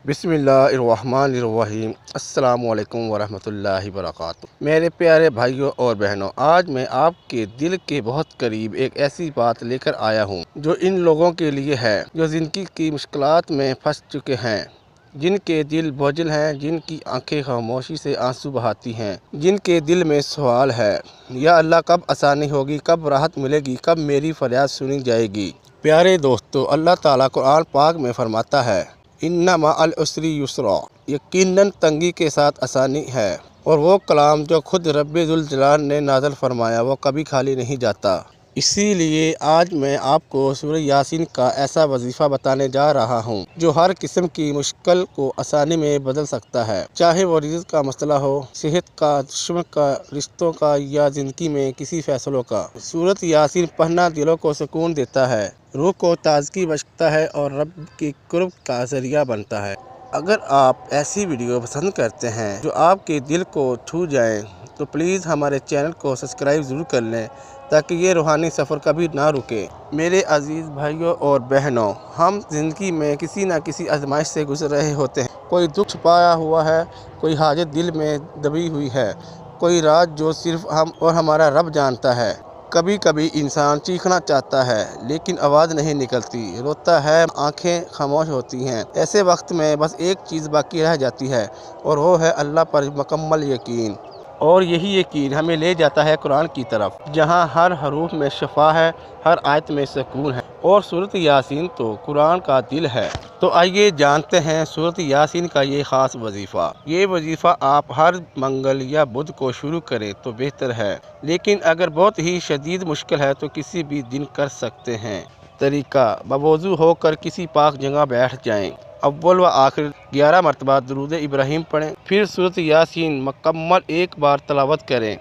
बिस्मिल्लाहिर्रहमानिर्रहीम। अस्सलाम वालेकुम वरहमतुल्लाहि वबरकातुहू। मेरे प्यारे भाइयों और बहनों, आज मैं आपके दिल के बहुत करीब एक ऐसी बात लेकर आया हूँ जो इन लोगों के लिए है जो ज़िंदगी की मुश्किलात में फंस चुके हैं, जिनके दिल बोझिल हैं, जिनकी आंखें खामोशी से आंसू बहाती हैं, जिनके दिल में सवाल है, या अल्लाह कब आसानी होगी, कब राहत मिलेगी, कब मेरी फरियाद सुनी जाएगी। प्यारे दोस्तों, अल्लाह ताला कुरान पाक में फरमाता है, इन्ना मअल उसरी युसरा, यकीनन तंगी के साथ आसानी है। और वो कलाम जो खुद रब्बे जुल जलाल ने नाज़िल फरमाया वो कभी खाली नहीं जाता। इसीलिए आज मैं आपको सूरह यासीन का ऐसा वजीफ़ा बताने जा रहा हूँ जो हर किस्म की मुश्किल को आसानी में बदल सकता है, चाहे वो रिज़्क़ का मसला हो, सेहत का, दुश्मन का, रिश्तों का, या ज़िंदगी में किसी फैसलों का। सूरत यासीन पढ़ना दिलों को सुकून देता है, रूह को ताज़गी बख्शता है और रब की कुर्ब का ज़रिया बनता है। अगर आप ऐसी वीडियो पसंद करते हैं जो आपके दिल को छू जाएं, तो प्लीज़ हमारे चैनल को सब्सक्राइब ज़रूर कर लें ताकि ये रूहानी सफ़र कभी ना रुके। मेरे अज़ीज़ भाइयों और बहनों, हम ज़िंदगी में किसी न किसी आजमाइश से गुजर रहे होते हैं। कोई दुख छुपाया हुआ है, कोई हाजत दिल में दबी हुई है, कोई राज जो सिर्फ़ हम और हमारा रब जानता है। कभी कभी इंसान चीखना चाहता है लेकिन आवाज़ नहीं निकलती, रोता है, आंखें खामोश होती हैं। ऐसे वक्त में बस एक चीज़ बाकी रह जाती है और वो है अल्लाह पर मुकम्मल यकीन। और यही यकीन हमें ले जाता है कुरान की तरफ, जहाँ हर हरूफ में शफा है, हर आयत में सुकून है। और सूरत यासीन तो कुरान का दिल है। तो आइए जानते हैं सूरत यासीन का ये ख़ास वजीफ़ा। ये वजीफ़ा आप हर मंगल या बुध को शुरू करें तो बेहतर है, लेकिन अगर बहुत ही शदीद मुश्किल है तो किसी भी दिन कर सकते हैं। तरीका: बवज़ू होकर किसी पाक जगह बैठ जाएं। अव्वल व आखिर 11 मरतबा दुरूद इब्राहीम पढ़ें, फिर सूरत यासीन मुकम्मल एक बार तलावत करें।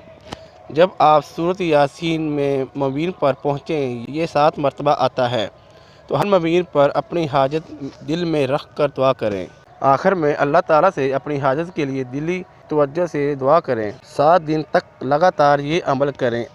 जब आप सूरत यासीन में मबीन पर पहुँचें, ये 7 मरतबा आता है, तो हर मबीन पर अपनी हाजत दिल में रख कर दुआ करें। आखिर में अल्लाह ताला से अपनी हाजत के लिए दिली तवज्जो से दुआ करें। 7 दिन तक लगातार ये अमल करें।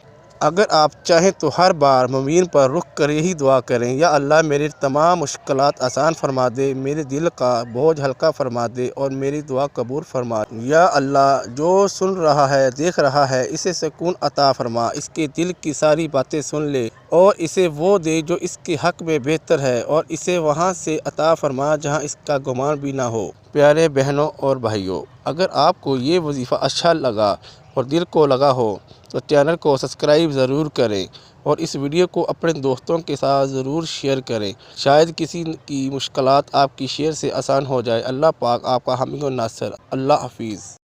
अगर आप चाहें तो हर बार मबीन पर रुक कर यही दुआ करें, या अल्लाह मेरी तमाम मुश्किलात आसान फरमा दे, मेरे दिल का बोझ हल्का फरमा दे और मेरी दुआ कबूल फरमा। या अल्लाह, जो सुन रहा है, देख रहा है, इसे सुकून अता फरमा, इसके दिल की सारी बातें सुन ले और इसे वो दे जो इसके हक़ में बेहतर है, और इसे वहाँ से अता फरमा जहाँ इसका गुमान भी ना हो। प्यारे बहनों और भाइयों, अगर आपको ये वजीफ़ा अच्छा लगा और दिल को लगा हो तो चैनल को सब्सक्राइब ज़रूर करें और इस वीडियो को अपने दोस्तों के साथ ज़रूर शेयर करें। शायद किसी की मुश्किलात आपकी शेयर से आसान हो जाए। अल्लाह पाक आपका हामी व नासर। अल्लाह हाफिज़।